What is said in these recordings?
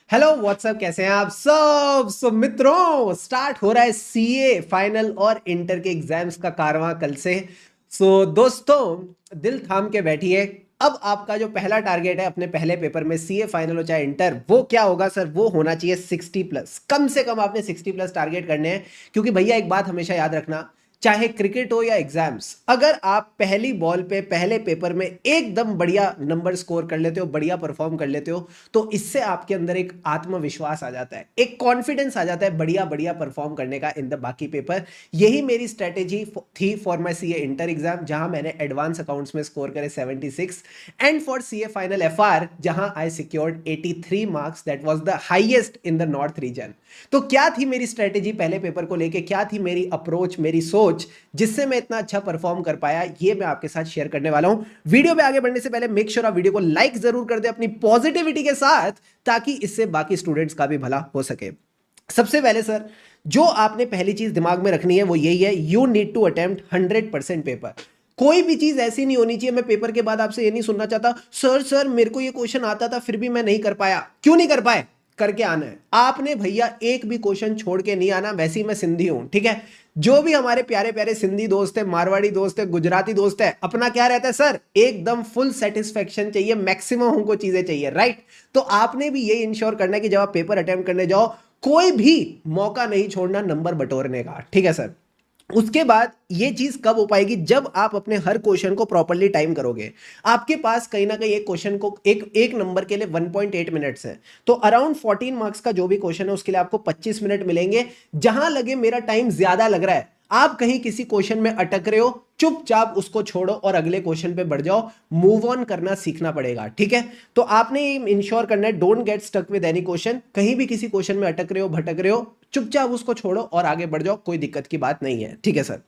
Hello what's up, कैसे हैं आप सब। मित्रों, स्टार्ट हो रहा है सीए फाइनल और इंटर के एग्जाम्स का कारवां कल से। दोस्तों, दिल थाम के बैठिए। अब आपका जो पहला टारगेट है अपने पहले पेपर में, सीए फाइनल हो चाहे इंटर, वो क्या होगा सर? वो होना चाहिए 60+। कम से कम आपने 60+ टारगेट करने हैं। क्योंकि भैया एक बात हमेशा याद रखना, चाहे क्रिकेट हो या एग्जाम्स, अगर आप पहली बॉल पे पहले पेपर में एकदम बढ़िया नंबर स्कोर कर लेते हो, बढ़िया परफॉर्म कर लेते हो, तो इससे आपके अंदर एक आत्मविश्वास आ जाता है, एक कॉन्फिडेंस आ जाता है बढ़िया बढ़िया परफॉर्म करने का इन द बाकी पेपर। यही मेरी स्ट्रेटेजी थी for my CA inter exam, जहां मैंने एडवांस अकाउंट्स में स्कोर करे 76, and for CA final FR, जहां I secured 83 marks, that was the highest in the north region. तो क्या थी मेरी स्ट्रेटेजी पहले पेपर को लेके, क्या थी मेरी अप्रोच, मेरी सोच, जिससे मैं इतना अच्छा परफॉर्म कर पाया, ये मैं आपके साथ शेयर करने वाला हूं। वीडियो पे आगे बढ़ने से पहले मेक श्योर आप वीडियो को लाइक जरूर कर दे अपनी पॉजिटिविटी के साथ, ताकि इससे बाकी स्टूडेंट्स का भी भला हो सके। सबसे पहले सर, जो आपने पहली चीज दिमाग में रखनी है वो यही है, you need to attempt 100% paper. कोई भी चीज ऐसी नहीं होनी चाहिए, मैं पेपर के बाद आपसे ये नहीं सुनना चाहता, सर सर मेरे को ये क्वेश्चन आता था फिर भी मैं नहीं कर पाया। क्यों नहीं कर पाए? करके आना है आपने भैया, एक भी क्वेश्चन छोड़ के नहीं आना। वैसे ही मैं सिंधी हूं, ठीक है। जो भी हमारे प्यारे प्यारे सिंधी दोस्त है, मारवाड़ी दोस्त है, गुजराती दोस्त है, अपना क्या रहता है सर, एकदम फुल सेटिस्फेक्शन चाहिए, मैक्सिमम हमको चीजें चाहिए, राइट। तो आपने भी ये इंश्योर करना है कि जब आप पेपर अटेम्प्ट करने जाओ, कोई भी मौका नहीं छोड़ना नंबर बटोरने का, ठीक है सर। उसके बाद ये चीज कब हो पाएगी? जब आप अपने हर क्वेश्चन को प्रॉपर्ली टाइम करोगे। आपके पास कहीं ना कहीं एक क्वेश्चन को एक एक नंबर के लिए 1.8 मिनट्स है, तो अराउंड 14 मार्क्स का जो भी क्वेश्चन है उसके लिए आपको 25 मिनट मिलेंगे। जहां लगे मेरा टाइम ज्यादा लग रहा है, आप कहीं किसी क्वेश्चन में अटक रहे हो, चुपचाप उसको छोड़ो और अगले क्वेश्चन पे बढ़ जाओ। मूव ऑन करना सीखना पड़ेगा, ठीक है। तो आपने इंश्योर करना है, don't get stuck with any question. कहीं भी किसी क्वेश्चन में अटक रहे हो, भटक रहे हो, चुपचाप उसको छोड़ो और आगे बढ़ जाओ, कोई दिक्कत की बात नहीं है, ठीक है सर।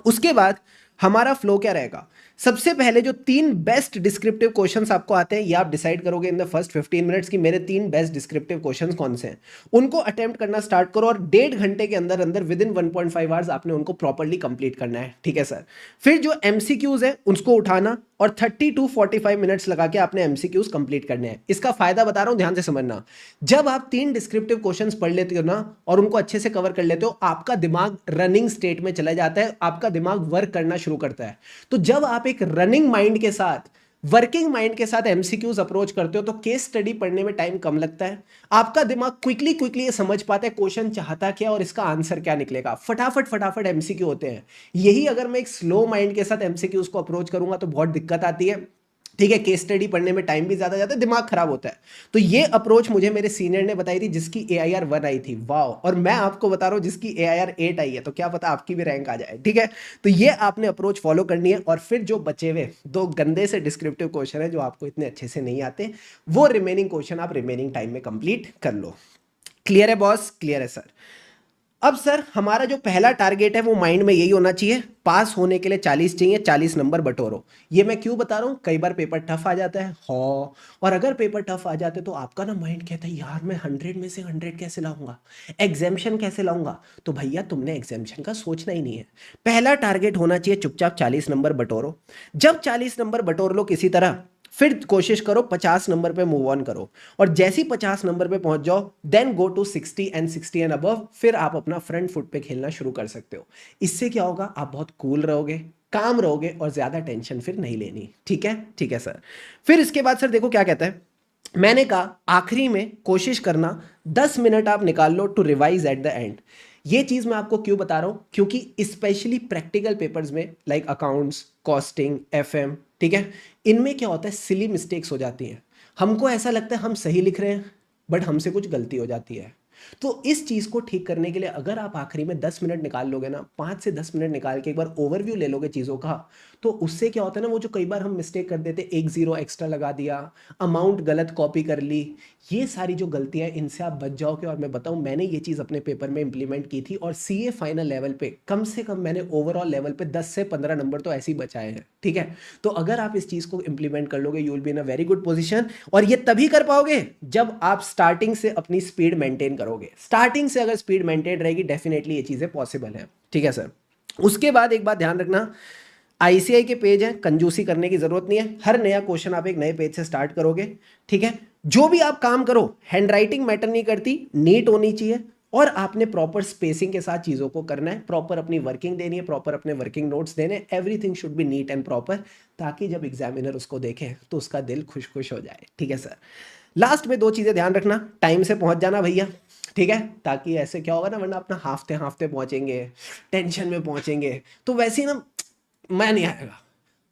उसके बाद हमारा फ्लो क्या रहेगा? सबसे पहले जो 3 बेस्ट डिस्क्रिप्टिव क्वेश्चंस आपको आते हैं, ये आप डिसाइड करोगे इन द फर्स्ट 15 मिनट्स की मेरे 3 बेस्ट डिस्क्रिप्टिव क्वेश्चंस कौन से हैं। उनको अटेम्प्ट करना स्टार्ट करो और 1.5 घंटे के अंदर अंदर, विद इन 1.5 आवर्स, आपने उनको प्रॉपर्ली कंप्लीट करना है, ठीक है सर। फिर जो एमसीक्यूज है उसको उठाना और 30 to 45 मिनट्स लगा के आपने एमसीक्यूज कंप्लीट करने हैं। इसका फायदा बता रहा हूं, ध्यान से समझना। जब आप 3 डिस्क्रिप्टिव क्वेश्चंस पढ़ लेते हो ना और उनको अच्छे से कवर कर लेते हो, आपका दिमाग रनिंग स्टेट में चला जाता है, आपका दिमाग वर्क करना शुरू करता है। तो जब आप एक रनिंग माइंड के साथ, वर्किंग माइंड के साथ एमसीक्यूज अप्रोच करते हो, तो केस स्टडी पढ़ने में टाइम कम लगता है। आपका दिमाग क्विकली क्विकली ये समझ पाता है क्वेश्चन चाहता क्या और इसका आंसर क्या निकलेगा। फटाफट फटाफट एमसीक्यू होते हैं। यही अगर मैं एक स्लो माइंड के साथ एमसीक्यूज को अप्रोच करूंगा तो बहुत दिक्कत आती है, ठीक है। केस स्टडी पढ़ने में टाइम भी ज्यादा जाता है, दिमाग खराब होता है। तो ये अप्रोच मुझे मेरे सीनियर ने बताई थी, जिसकी AIR 1 आई थी, वाओ। और मैं आपको बता रहा हूं जिसकी AIR 8 आई है, तो क्या पता आपकी भी रैंक आ जाए, ठीक है। तो ये आपने अप्रोच फॉलो करनी है। और फिर जो बचे हुए 2 गंदे से डिस्क्रिप्टिव क्वेश्चन है जो आपको इतने अच्छे से नहीं आते, वो रिमेनिंग क्वेश्चन आप रिमेनिंग टाइम में कंप्लीट कर लो। क्लियर है बॉस? क्लियर है सर। अब सर, हमारा जो पहला टारगेट है वो माइंड में यही होना चाहिए, पास होने के लिए 40 चाहिए, 40 नंबर बटोरो। ये मैं क्यों बता रहा हूँ, कई बार पेपर टफ आ जाता है, हाँ। और अगर पेपर टफ आ जाते तो आपका ना माइंड कहता है, यार मैं 100 में से 100 कैसे लाऊंगा, एग्जाम्शन कैसे लाऊंगा। तो भैया तुमने एग्जाम्शन का सोचना ही नहीं है। पहला टारगेट होना चाहिए चुपचाप 40 नंबर बटोरो। जब 40 नंबर बटोर लो किसी तरह, फिर कोशिश करो 50 नंबर पे मूव ऑन करो। और जैसे ही 50 नंबर पे पहुंच जाओ, then go to 60 and above. फिर आप अपना फ्रंट फुट पे खेलना शुरू कर सकते हो। इससे क्या होगा, आप बहुत कूल रहोगे, काम रहोगे और ज्यादा टेंशन फिर नहीं लेनी, ठीक है। ठीक है सर। फिर इसके बाद सर देखो क्या कहता है, मैंने कहा आखिरी में कोशिश करना 10 मिनट आप निकाल लो to revise at the end. ये चीज मैं आपको क्यों बता रहा हूं, क्योंकि स्पेशली प्रैक्टिकल पेपर्स में, लाइक अकाउंट्स, कॉस्टिंग, FM, ठीक है, इनमें क्या होता है, सिली मिस्टेक्स हो जाती हैं। हमको ऐसा लगता है हम सही लिख रहे हैं, बट हमसे कुछ गलती हो जाती है। तो इस चीज को ठीक करने के लिए अगर आप आखिरी में 10 मिनट निकाल लोगे ना, 5 से 10 मिनट निकाल के एक बार ओवरव्यू ले लोगे चीजों का, तो उससे क्या होता है ना, वो जो कई बार हम मिस्टेक कर देते, एक जीरो एक्स्ट्रा लगा दिया, अमाउंट गलत कॉपी कर ली, ये सारी जो गलतियां, इनसे आप बच जाओगे। और मैं बताऊं, मैंने ये चीज अपने पेपर में इंप्लीमेंट की थी और सीए फाइनल लेवल पे कम से कम मैंने ओवरऑल लेवल पे 10 से 15 नंबर तो ऐसे ही बचाए हैं, ठीक है। तो अगर आप इस चीज को इंप्लीमेंट कर लोगे, you will be in a very good position. और ये तभी कर पाओगे जब आप स्टार्टिंग से अपनी स्पीड मेंटेन करोगे। स्टार्टिंग से अगर स्पीड मेंटेन रहेगी, डेफिनेटली ये चीजें पॉसिबल है, ठीक है सर। उसके बाद एक बात ध्यान रखना, आईसीआई के पेज हैं, कंजूसी करने की जरूरत नहीं है, हर नया क्वेश्चन आप एक नए पेज से स्टार्ट करोगे, ठीक है। जो भी आप काम करो, हैंडराइटिंग मैटर नहीं करती, नीट होनी चाहिए, और आपने प्रॉपर स्पेसिंग के साथ चीज़ों को करना है, प्रॉपर अपनी वर्किंग देनी है, प्रॉपर अपने वर्किंग नोट्स देने, everything should be neat and proper, ताकि जब एग्जामिनर उसको देखे तो उसका दिल खुश खुश हो जाए, ठीक है सर। लास्ट में 2 चीज़ें ध्यान रखना, टाइम से पहुंच जाना भैया, ठीक है, ताकि ऐसे क्या होगा ना, वरना अपना हाफते हाफते पहुंचेंगे, टेंशन में पहुंचेंगे, तो वैसे ही ना मैं नहीं आएगा।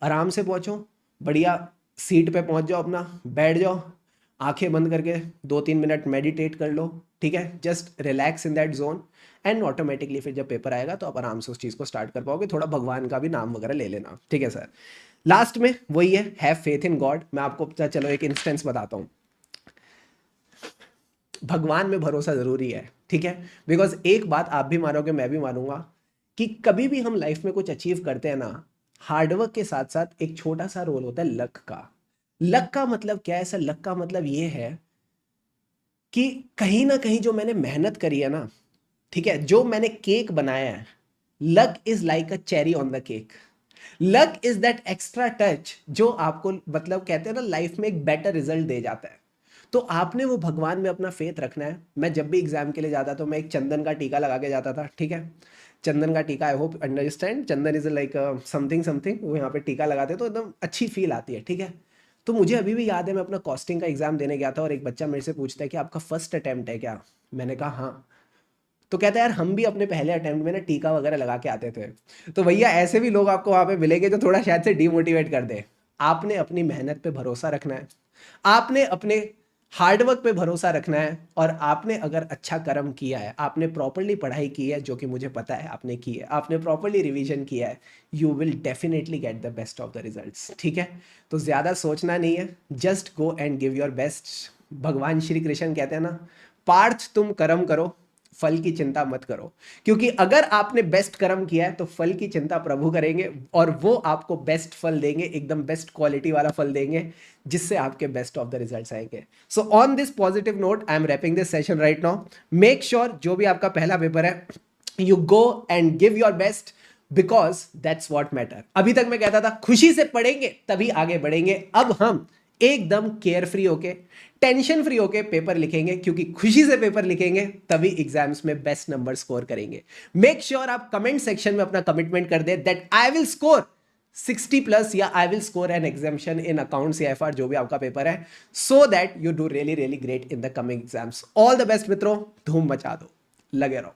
आराम से पहुंचो, बढ़िया सीट पे पहुंच जाओ, अपना बैठ जाओ, आंखें बंद करके 2-3 मिनट मेडिटेट कर लो, ठीक है, just relax in that zone, and automatically फिर जब पेपर आएगा तो आप आराम से उस चीज़ को स्टार्ट कर पाओगे। थोड़ा भगवान का भी नाम वगैरह ले लेना, ठीक है सर। लास्ट में वही है, हैव फेथ इन गॉड। मैं आपको चलो एक इंस्टेंस बताता हूँ, भगवान में भरोसा जरूरी है, ठीक है, बिकॉज एक बात आप भी मानोगे मैं भी मानूंगा, कि कभी भी हम लाइफ में कुछ अचीव करते हैं ना, हार्डवर्क के साथ साथ एक छोटा सा रोल होता है लक का। लक का मतलब क्या है सर? लक का मतलब ये है कि कहीं ना कहीं जो मैंने मेहनत करी है ना, ठीक है, जो मैंने केक बनाया है, luck is like a cherry on the cake. Luck is that extra touch जो आपको मतलब कहते हैं ना लाइफ में एक बेटर रिजल्ट दे जाता है। तो आपने वो भगवान में अपना फेथ रखना है। मैं जब भी एग्जाम के लिए जाता तो मैं एक चंदन का टीका लगा के जाता था, ठीक है, चंदन का टीका, I hope understand, Chandan is like something something, वो यहाँ पे टीका लगाते तो एकदम अच्छी फील आती है, ठीक है। तो मुझे अभी भी याद है, मैं अपना कॉस्टिंग का एग्जाम देने गया था और एक बच्चा मेरे से पूछता है कि आपका फर्स्ट अटेम्प्ट है क्या? मैंने कहा हाँ। तो कहता है यार हम भी अपने पहले अटेम्प्ट में ना टीका वगैरह लगा के आते थे। तो भैया ऐसे भी लोग आपको वहां पे मिलेंगे जो थोड़ा शायद से डीमोटिवेट कर दे। आपने अपनी मेहनत पे भरोसा रखना है, आपने अपने हार्डवर्क पे भरोसा रखना है, और आपने अगर अच्छा कर्म किया है, आपने प्रॉपरली पढ़ाई की है, जो कि मुझे पता है आपने की है, आपने प्रॉपरली रिवीजन किया है, you will definitely get the best of the results, ठीक है। तो ज़्यादा सोचना नहीं है, just go and give your best. भगवान श्री कृष्ण कहते हैं ना, पार्थ तुम कर्म करो, फल की चिंता मत करो, क्योंकि अगर आपने बेस्ट कर्म किया है तो फल की चिंता प्रभु करेंगे, और वो आपको बेस्ट फल देंगे, एकदम बेस्ट क्वालिटी वाला फल देंगे, जिससे आपके बेस्ट ऑफ द रिजल्ट्स आएंगे। So on this positive note I am wrapping this session right now. Make sure जो भी आपका पहला पेपर है, you go and give your best, because that's what matter. अभी तक मैं कहता था खुशी से पढ़ेंगे तभी आगे बढ़ेंगे, अब हम एकदम केयर फ्री होके, टेंशन फ्री होके पेपर लिखेंगे, क्योंकि खुशी से पेपर लिखेंगे तभी एग्जाम्स में बेस्ट नंबर स्कोर करेंगे। मेक श्योर आप कमेंट सेक्शन में अपना कमिटमेंट कर दे दैट आई विल स्कोर 60+, या I will score an examination in accounts या एफआर, जो भी आपका पेपर है, so that you do really really great in the coming exams. All the best मित्रों, धूम मचा दो, लगे रहो।